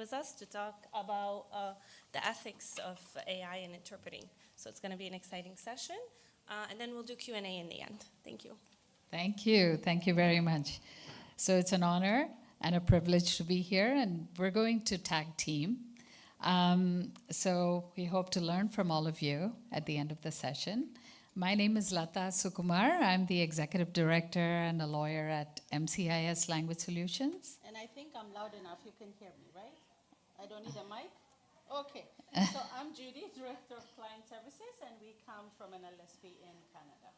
with us to talk about the ethics of AI and interpreting. So it's going to be an exciting session. And then we'll do Q&A in the end. Thank you. Thank you. Thank you very much. So it's an honor and a privilege to be here, and we're going to tag team. So we hope to learn from all of you at the end of the session. My name is Lata Sukumar. I'm the Executive Director and a lawyer at MCIS Language Solutions. And I think I'm loud enough. You can hear me, right? I don't need a mic? Okay. So I'm Judy, Director of Client Services, and we come from an LSP in Canada.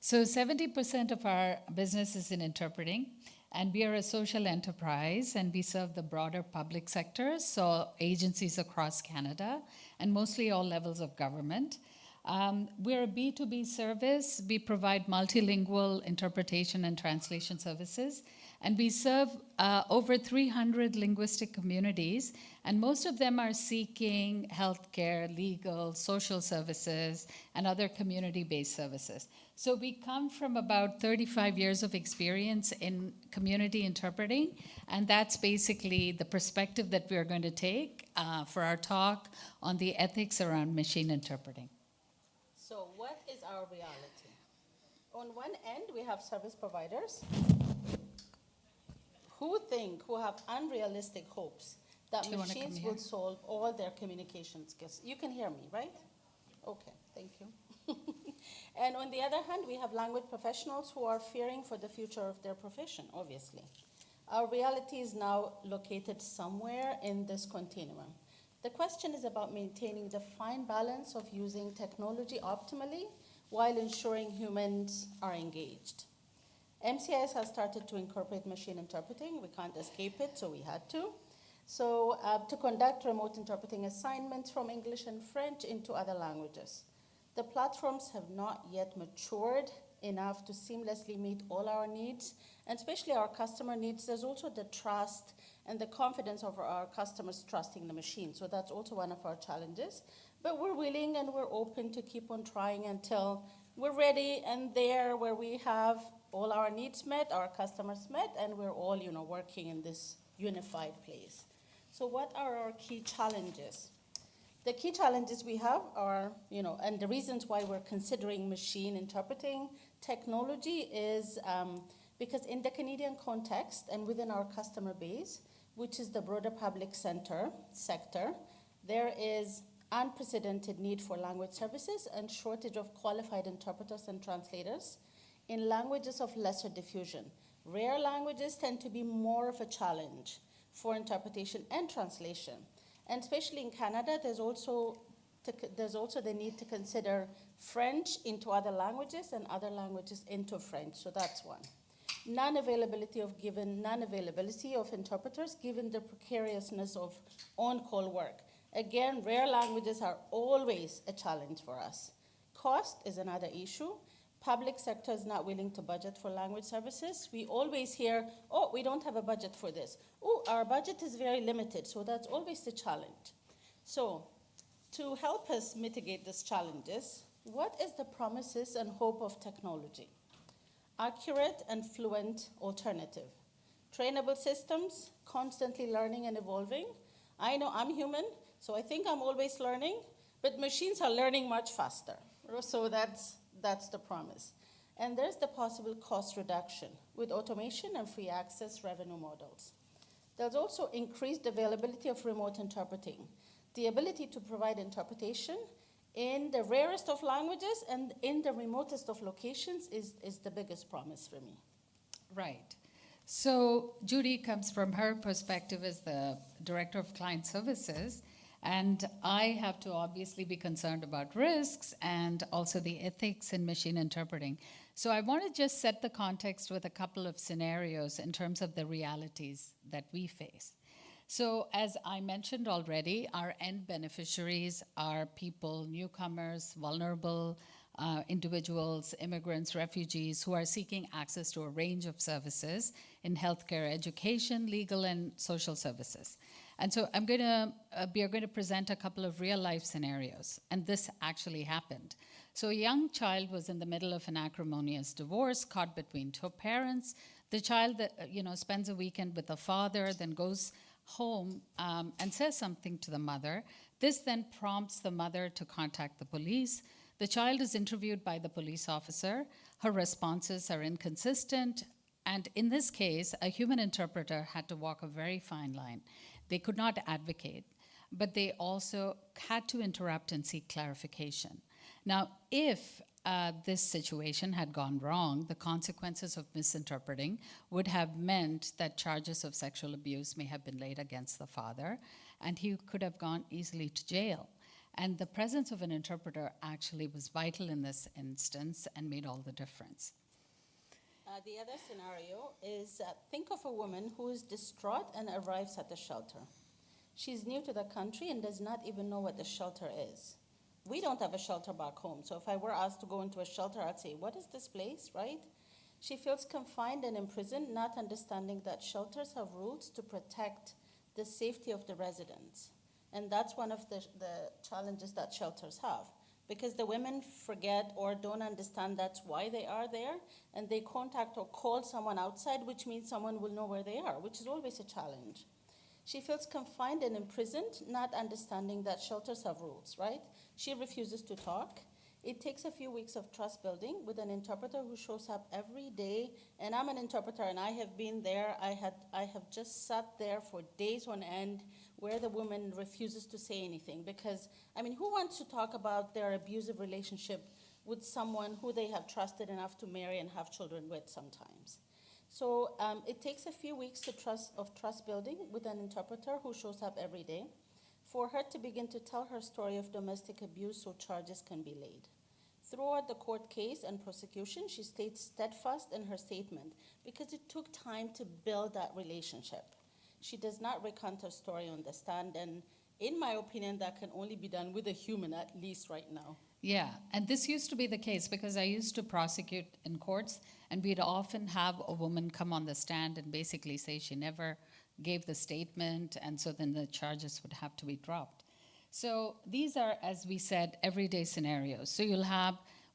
So 70% of our business is in interpreting, and we are a social enterprise, and we serve the broader public sector, so agencies across Canada, and mostly all levels of government. We're a B2B service. We provide multilingual interpretation and translation services, and we serve over 300 linguistic communities, and most of them are seeking healthcare, legal, social services, and other community-based services. So we come from about 35 years of experience in community interpreting, and that's basically the perspective that we're going to take for our talk on the ethics around machine interpreting. So what is our reality? On one end, we have service providers who have unrealistic hopes that machines will solve all their communication skills. You can hear me, right? Okay, thank you. And on the other hand, we have language professionals who are fearing for the future of their profession, obviously. Our reality is now located somewhere in this continuum. The question is about maintaining the fine balance of using technology optimally while ensuring humans are engaged. MCIS has started to incorporate machine interpreting. We can't escape it, so we had to. So to conduct remote interpreting assignments from English and French into other languages. The platforms have not yet matured enough to seamlessly meet all our needs, and especially our customer needs. There's also the trust and the confidence of our customers trusting the machine. So that's also one of our challenges. But we're willing and we're open to keep on trying until we're ready and there where we have all our needs met, our customers met, and we're all, working in this unified place. So what are our key challenges? The key challenges we have are, and the reasons why we're considering machine interpreting technology is because in the Canadian context and within our customer base, which is the broader public sector, there is unprecedented need for language services and shortage of qualified interpreters and translators in languages of lesser diffusion. Rare languages tend to be more of a challenge for interpretation and translation. And especially in Canada, there's also the need to consider French into other languages and other languages into French. So that's one. Non-availability of interpreters given the precariousness of on-call work. Again, rare languages are always a challenge for us. Cost is another issue. Public sector is not willing to budget for language services. We always hear, oh, we don't have a budget for this. Oh, our budget is very limited. So that's always the challenge. So to help us mitigate these challenges, what is the promises and hope of technology? Accurate and fluent alternative. Trainable systems, constantly learning and evolving. I know I'm human, so I think I'm always learning, but machines are learning much faster. So that's the promise. And there's the possible cost reduction with automation and free access revenue models. There's also increased availability of remote interpreting. The ability to provide interpretation in the rarest of languages and in the remotest of locations is the biggest promise for me. Right. So Judy comes from her perspective as the Director of Client Services, and I have to obviously be concerned about risks and also the ethics in machine interpreting. So I want to just set the context with a couple of scenarios in terms of the realities that we face. So as I mentioned already, our end beneficiaries are people, newcomers, vulnerable individuals, immigrants, refugees who are seeking access to a range of services in healthcare, education, legal, and social services. And so we are going to present a couple of real-life scenarios, and this actually happened. So a young child was in the middle of an acrimonious divorce, caught between two parents. The child spends a weekend with the father, then goes home and says something to the mother. This then prompts the mother to contact the police. The child is interviewed by the police officer. Her responses are inconsistent. And in this case, a human interpreter had to walk a very fine line. They could not advocate, but they also had to interrupt and seek clarification. Now, if this situation had gone wrong, the consequences of misinterpreting would have meant that charges of sexual abuse may have been laid against the father, and he could have gone easily to jail. And the presence of an interpreter actually was vital in this instance and made all the difference. The other scenario is think of a woman who is distraught and arrives at the shelter. She's new to the country and does not even know what the shelter is. We don't have a shelter back home, so if I were asked to go into a shelter, I'd say, what is this place, right? She feels confined and imprisoned, not understanding that shelters have rules to protect the safety of the residents. And that's one of the challenges that shelters have, because the women forget or don't understand that's why they are there, and they contact or call someone outside, which means someone will know where they are, which is always a challenge. She feels confined and imprisoned, not understanding that shelters have rules, right? She refuses to talk. It takes a few weeks of trust building with an interpreter who shows up every day. And I'm an interpreter, and I have been there. I have just sat there for days on end where the woman refuses to say anything. Because, I mean, who wants to talk about their abusive relationship with someone who they have trusted enough to marry and have children with sometimes? So it takes a few weeks of trust building with an interpreter who shows up every day for her to begin to tell her story of domestic abuse so charges can be laid. Throughout the court case and prosecution, she stayed steadfast in her statement because it took time to build that relationship. She does not recount her story on the stand, and in my opinion, that can only be done with a human, at least right now. Yeah, and this used to be the case because I used to prosecute in courts, and we'd often have a woman come on the stand and basically say she never gave the statement, and so then the charges would have to be dropped. So these are, as we said, everyday scenarios. So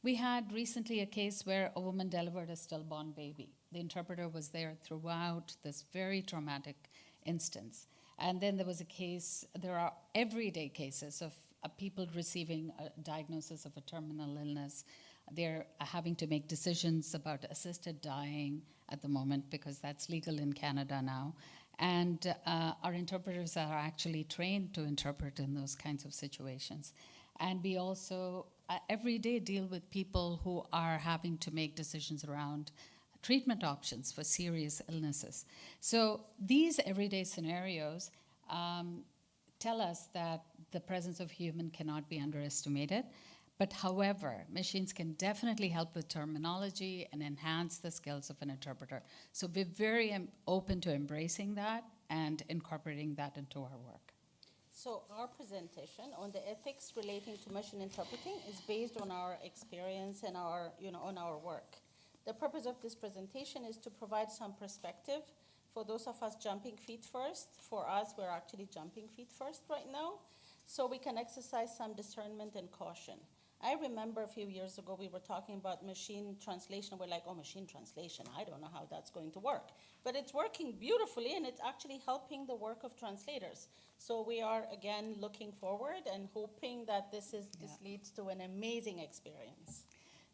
we had recently a case where a woman delivered a stillborn baby. The interpreter was there throughout this very traumatic instance. And then there are everyday cases of people receiving a diagnosis of a terminal illness. They're having to make decisions about assisted dying at the moment because that's legal in Canada now. And our interpreters are actually trained to interpret in those kinds of situations. And we also every day deal with people who are having to make decisions around treatment options for serious illnesses. So these everyday scenarios tell us that the presence of human cannot be underestimated. But however, machines can definitely help with terminology and enhance the skills of an interpreter. So we're very open to embracing that and incorporating that into our work. So our presentation on the ethics relating to machine interpreting is based on our experience and on our work. The purpose of this presentation is to provide some perspective for those of us jumping feet first. For us, we're actually jumping feet first right now, so we can exercise some discernment and caution. I remember a few years ago we were talking about machine translation. We're like, oh, machine translation, I don't know how that's going to work. But it's working beautifully, and it's actually helping the work of translators. So we are, again, looking forward and hoping that this leads to an amazing experience.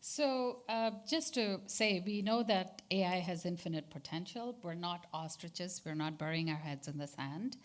So just to say, we know that AI has infinite potential. We're not ostriches. We're not burying our heads in the sand.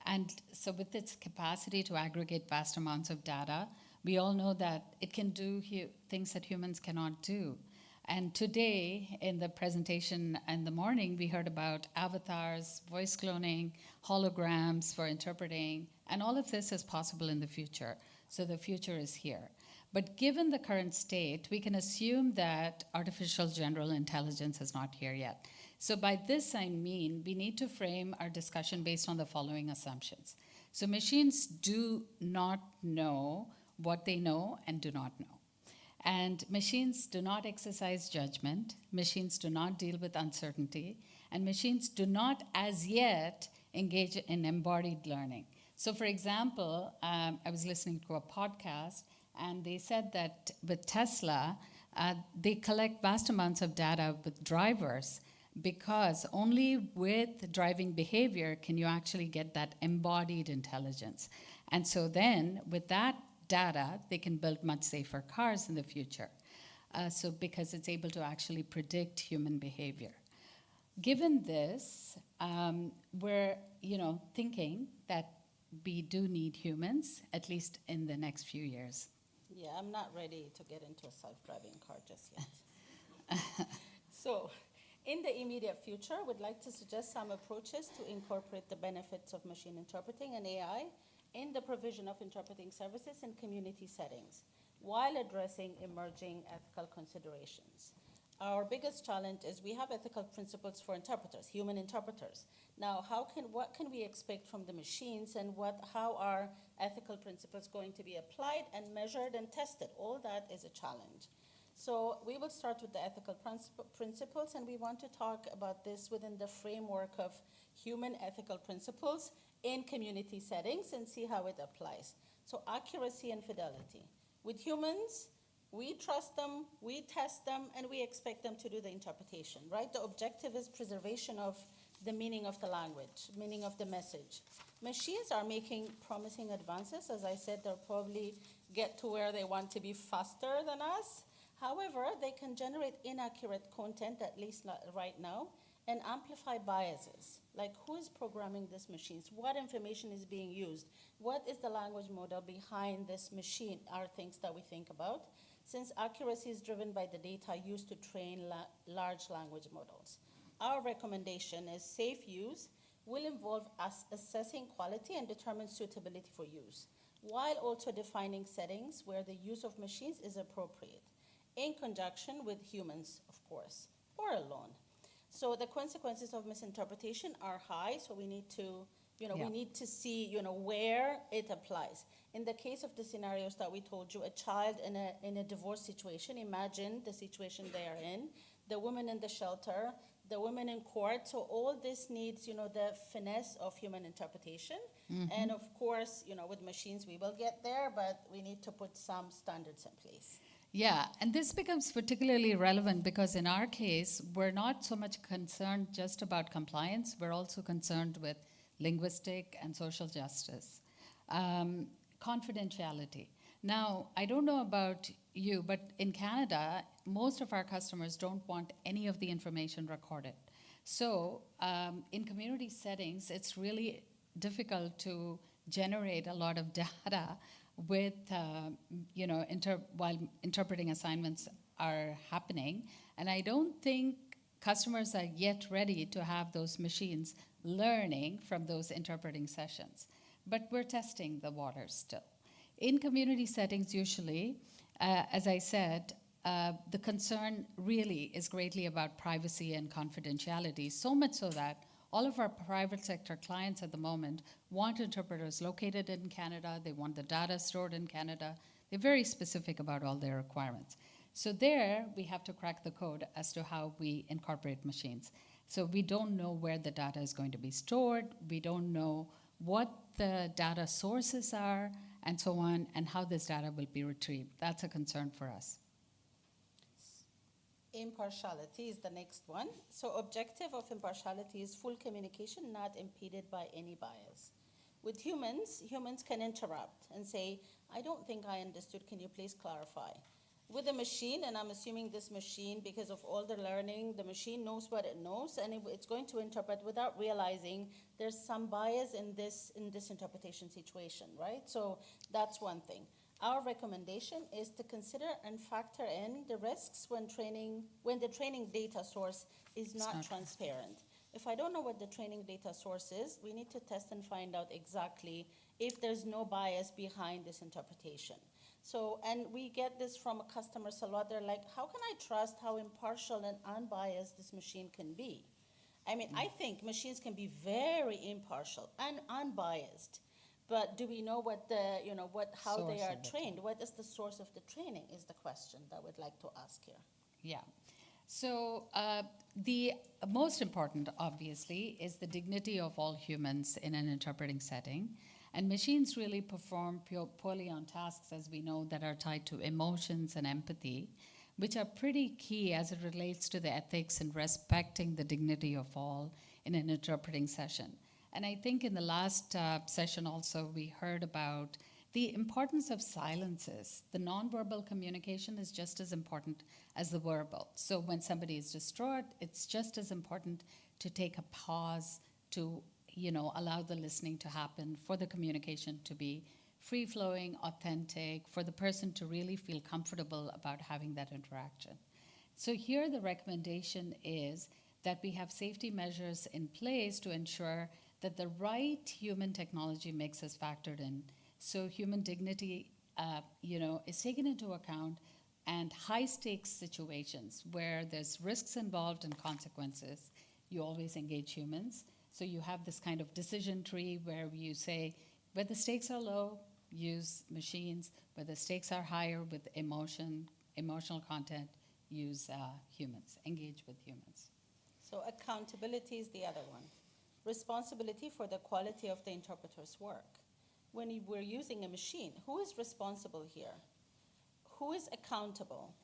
And so with its capacity to aggregate vast amounts of data, we all know that it can do things that humans cannot do. And today, in the presentation in the morning, we heard about avatars, voice cloning, holograms for interpreting, and all of this is possible in the future. So the future is here. But given the current state, we can assume that artificial general intelligence is not here yet. So by this, I mean we need to frame our discussion based on the following assumptions. So machines do not know what they know and do not know. And machines do not exercise judgment, machines do not deal with uncertainty, and machines do not as yet engage in embodied learning. So for example, I was listening to a podcast, and they said that with Tesla, they collect vast amounts of data with drivers, because only with driving behavior can you actually get that embodied intelligence. And so then with that data, they can build much safer cars in the future. So because it's able to actually predict human behavior. Given this, we're thinking that we do need humans, at least in the next few years. Yeah, I'm not ready to get into a self-driving car just yet. So, in the immediate future, we'd like to suggest some approaches to incorporate the benefits of machine interpreting and AI in the provision of interpreting services in community settings, while addressing emerging ethical considerations. Our biggest challenge is we have ethical principles for interpreters, human interpreters. Now, what can we expect from the machines, and how are ethical principles going to be applied and measured and tested? All that is a challenge. So we will start with the ethical principles, and we want to talk about this within the framework of human ethical principles in community settings and see how it applies. So accuracy and fidelity. With humans, we trust them, we test them, and we expect them to do the interpretation, right? The objective is preservation of the meaning of the language, meaning of the message. Machines are making promising advances. As I said, they'll probably get to where they want to be faster than us. However, they can generate inaccurate content, at least not right now, and amplify biases. Like, who is programming these machines? What information is being used? What is the language model behind this machine are things that we think about, since accuracy is driven by the data used to train large language models. Our recommendation is safe use will involve us assessing quality and determine suitability for use, while also defining settings where the use of machines is appropriate, in conjunction with humans, of course, or alone. So the consequences of misinterpretation are high, so we need to, we need to see, where it applies. In the case of the scenarios that we told you, a child in a divorce situation, imagine the situation they are in, the woman in the shelter, the women in court. So all this needs, the finesse of human interpretation. Mm-hmm. And of course, with machines we will get there, but we need to put some standards in place. Yeah, and this becomes particularly relevant because in our case, we're not so much concerned just about compliance, we're also concerned with linguistic and social justice. Confidentiality. Now, I don't know about you, but in Canada, most of our customers don't want any of the information recorded. So in community settings, it's really difficult to generate a lot of data with, while interpreting assignments are happening. And I don't think customers are yet ready to have those machines learning from those interpreting sessions. But we're testing the waters still. In community settings, usually, as I said, the concern really is greatly about privacy and confidentiality, so much so that all of our private sector clients at the moment want interpreters located in Canada. They want the data stored in Canada. They're very specific about all their requirements. So there, we have to crack the code as to how we incorporate machines. So we don't know where the data is going to be stored. We don't know what the data sources are, and so on, and how this data will be retrieved. That's a concern for us. Impartiality is the next one. So objective of impartiality is full communication not impeded by any bias. With humans can interrupt and say, I don't think I understood, can you please clarify? With a machine, and I'm assuming this machine, because of all the learning, the machine knows what it knows, and it's going to interpret without realizing there's some bias in this interpretation situation, right? So that's one thing. Our recommendation is to consider and factor in the risks when the training data source is not transparent. If I don't know what the training data source is, we need to test and find out exactly if there's no bias behind this interpretation. So, and we get this from customers a lot. They're like, how can I trust how impartial and unbiased this machine can be? I mean, I think machines can be very impartial and unbiased, but do we know what how Source they are of the trained? What is the source of the training is the question that we'd like to ask here. Yeah. So the most important, obviously, is the dignity of all humans in an interpreting setting. And machines really perform poorly on tasks, as we know, that are tied to emotions and empathy. which are pretty key as it relates to the ethics and respecting the dignity of all in an interpreting session. And I think in the last session also, we heard about the importance of silences. The nonverbal communication is just as important as the verbal. So when somebody is distraught, it's just as important to take a pause, to allow the listening to happen, for the communication to be free-flowing, authentic, for the person to really feel comfortable about having that interaction. So here the recommendation is that we have safety measures in place to ensure that the right human technology mix is factored in. So human dignity, is taken into account, and high-stakes situations where there's risks involved and consequences, you always engage humans. So you have this kind of decision tree where you say, where the stakes are low, use machines. Where the stakes are higher with emotional content, use humans, engage with humans. So accountability is the other one. Responsibility for the quality of the interpreter's work. When we're using a machine, who is responsible here? Who is accountable?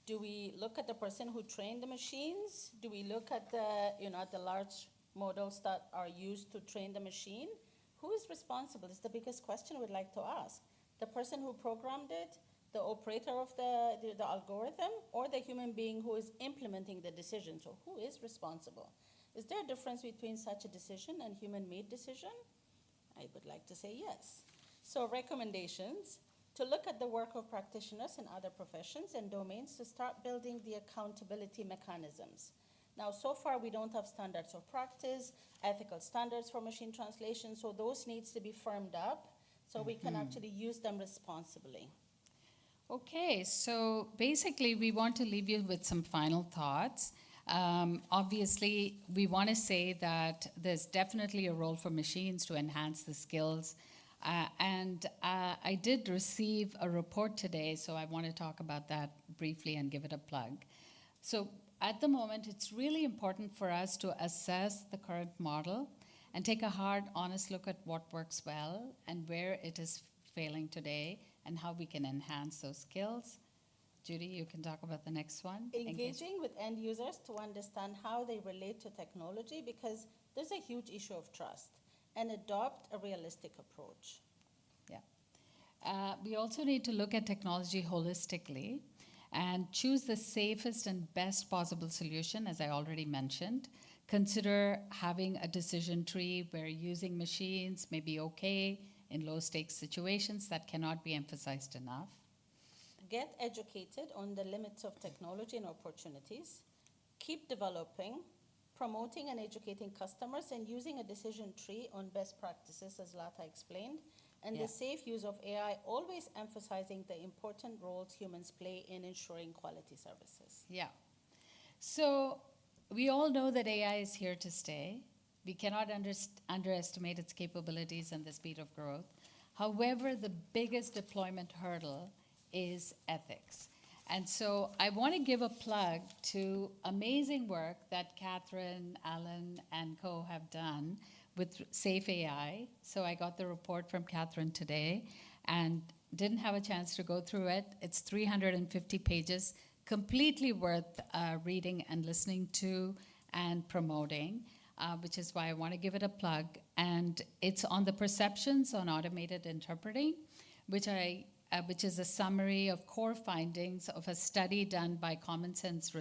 Do we look at the person who trained the machines? Do we look at the large models that are used to train the machine? Who is responsible is the biggest question we'd like to ask. The person who programmed it, the operator of the algorithm, or the human being who is implementing the decision? So who is responsible? Is there a difference between such a decision and human-made decision? I would like to say yes. So recommendations: to look at the work of practitioners in other professions and domains to start building the accountability mechanisms. Now, so far we don't have standards of practice, ethical standards for machine translation, so those needs to be firmed up so we can actually use them responsibly. Okay, so basically we want to leave you with some final thoughts. Obviously, we want to say that there's definitely a role for machines to enhance the skills. And I did receive a report today, so I want to talk about that briefly and give it a plug. So at the moment, it's really important for us to assess the current model and take a hard, honest look at what works well and where it is failing today and how we can enhance those skills. Judy, you can talk about the next one. Engaging with end users to understand how they relate to technology, because there's a huge issue of trust, and adopt a realistic approach. Yeah. We also need to look at technology holistically and choose the safest and best possible solution, as I already mentioned. Consider having a decision tree where using machines may be okay in low-stakes situations. That cannot be emphasized enough. Get educated on the limits of technology and opportunities. Keep developing, promoting and educating customers, and using a decision tree on best practices, as Lata explained, and the safe use of AI, always emphasizing the important roles humans play in ensuring quality services. Yeah. So we all know that AI is here to stay. We cannot underestimate its capabilities and the speed of growth. However, the biggest deployment hurdle is ethics. And so I want to give a plug to amazing work that Catherine, Alan, and co have done with Safe AI. So I got the report from Catherine today and didn't have a chance to go through it. It's 350 pages, completely worth reading and listening to and promoting, which is why I want to give it a plug. And it's on the perceptions on automated interpreting, which is a summary of core findings of a study done by Common Sense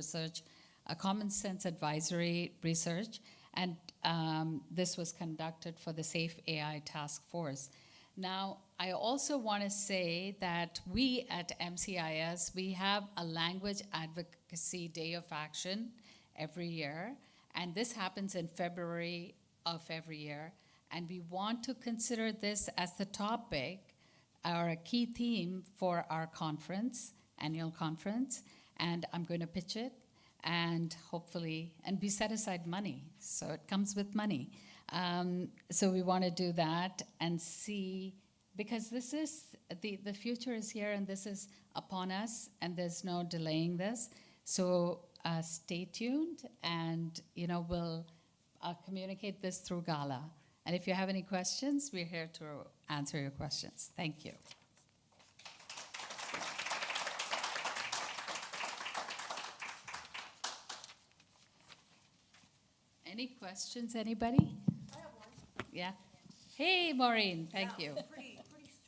Advisory Research, and this was conducted for the Safe AI Task Force. Now, I also want to say that we at MCIS, we have a Language Advocacy Day of Action every year, and this happens in February of every year, and we want to consider this as the topic or a key theme for our conference, annual conference, and I'm going to pitch it and hopefully, and we set aside money, so it comes with money. So we want to do that and see, because this is, the future is here and this is upon us and there's no delaying this. So stay tuned and, we'll communicate this through Gala. And if you have any questions, we're here to answer your questions. Thank you. Any questions, anybody? I have one. Yeah. Hey, Maureen, thank you. Pretty